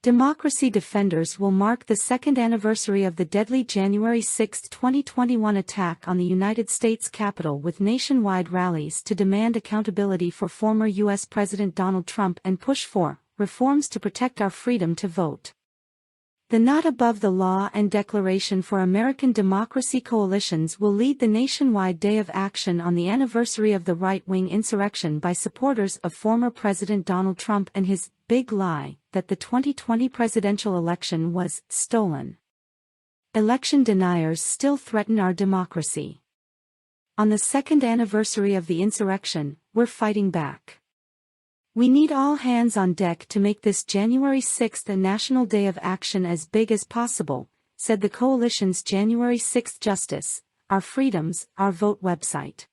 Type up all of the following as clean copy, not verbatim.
Democracy defenders will mark the second anniversary of the deadly January 6, 2021 attack on the United States Capitol with nationwide rallies to demand accountability for former U.S. President Donald Trump and push for reforms to protect our freedom to vote. The Not Above the Law and Declaration for American Democracy coalitions will lead the nationwide day of action on the anniversary of the right-wing insurrection by supporters of former President Donald Trump and his big lie that the 2020 presidential election was stolen. Election deniers still threaten our democracy. On the second anniversary of the insurrection, we're fighting back. We need all hands on deck to make this January 6 a national day of action as big as possible, said the coalition's January 6 Justice, Our Freedoms, Our Vote website.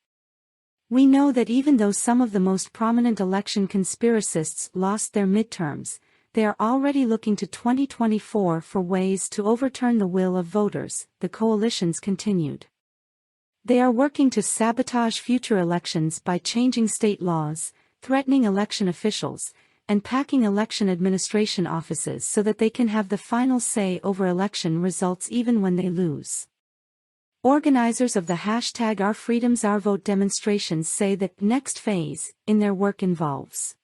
We know that even though some of the most prominent election conspiracists lost their midterms, they are already looking to 2024 for ways to overturn the will of voters, the coalitions continued. They are working to sabotage future elections by changing state laws, threatening election officials, and packing election administration offices so that they can have the final say over election results even when they lose. Organizers of the hashtag Our Freedoms Our Vote demonstrations say that next phase in their work involves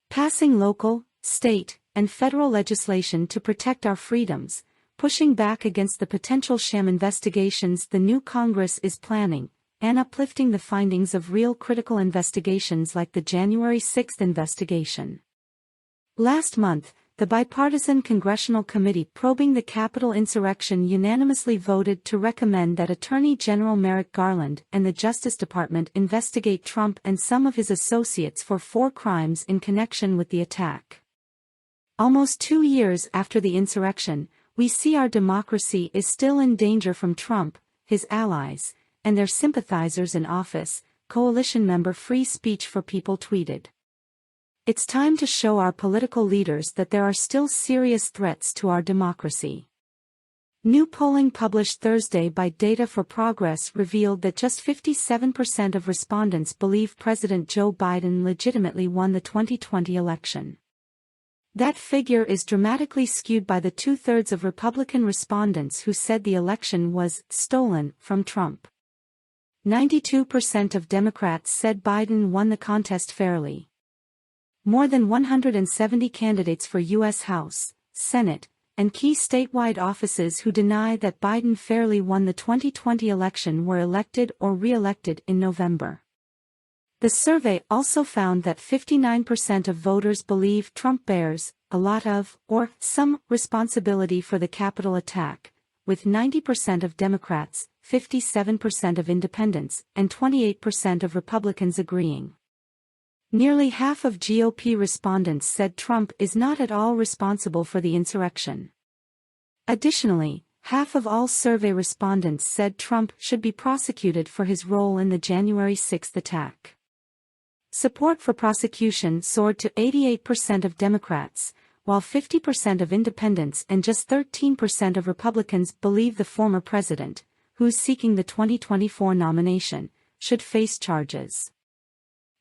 passing local, state, and federal legislation to protect our freedoms, pushing back against the potential sham investigations the new Congress is planning, and uplifting the findings of real critical investigations like the January 6 investigation. Last month, the bipartisan congressional committee probing the Capitol insurrection unanimously voted to recommend that Attorney General Merrick Garland and the Justice Department investigate Trump and some of his associates for 4 crimes in connection with the attack. Almost 2 years after the insurrection, we see our democracy is still in danger from Trump, his allies, and their sympathizers in office, coalition member Free Speech for People tweeted. It's time to show our political leaders that there are still serious threats to our democracy. New polling published Thursday by Data for Progress revealed that just 57% of respondents believe President Joe Biden legitimately won the 2020 election. That figure is dramatically skewed by the 2/3 of Republican respondents who said the election was stolen from Trump. 92% of Democrats said Biden won the contest fairly. More than 170 candidates for U.S. House, Senate, and key statewide offices who deny that Biden fairly won the 2020 election were elected or re-elected in November. The survey also found that 59% of voters believe Trump bears a lot of, or some, responsibility for the Capitol attack, with 90% of Democrats, 57% of independents, and 28% of Republicans agreeing. Nearly half of GOP respondents said Trump is not at all responsible for the insurrection. Additionally, half of all survey respondents said Trump should be prosecuted for his role in the January 6 attack. Support for prosecution soared to 88% of Democrats, while 50% of independents and just 13% of Republicans believe the former president, who's seeking the 2024 nomination, should face charges.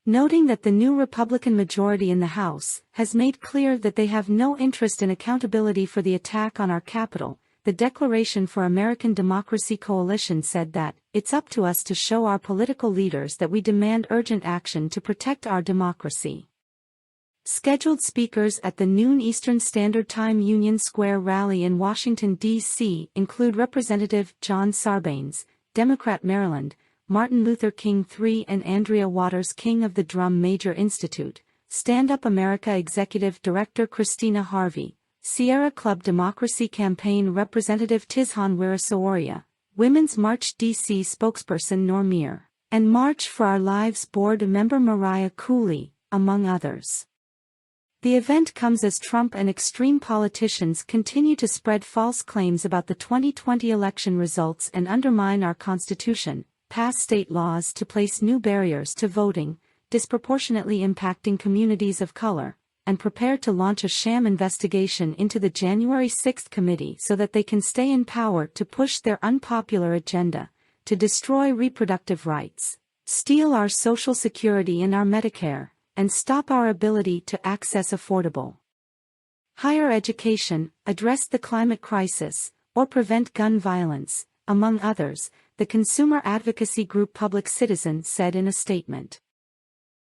Noting that the new Republican majority in the House has made clear that they have no interest in accountability for the attack on our Capitol, the Declaration for American Democracy Coalition said that, it's up to us to show our political leaders that we demand urgent action to protect our democracy. Scheduled speakers at the noon Eastern Standard Time Union Square rally in Washington, D.C. include Representative John Sarbanes, Democrat Maryland, Martin Luther King III and Andrea Waters King of the Drum Major Institute, Stand Up America Executive Director Christina Harvey, Sierra Club Democracy Campaign Representative Tizhan Wirasawaria, Women's March D.C. spokesperson Norm Mir, and March for Our Lives board member Mariah Cooley, among others. The event comes as Trump and extreme politicians continue to spread false claims about the 2020 election results and undermine our Constitution, pass state laws to place new barriers to voting, disproportionately impacting communities of color, and prepare to launch a sham investigation into the January 6 committee so that they can stay in power to push their unpopular agenda, to destroy reproductive rights, steal our Social Security and our Medicare, and stop our ability to access affordable higher education, address the climate crisis, or prevent gun violence, among others, the consumer advocacy group Public Citizen said in a statement.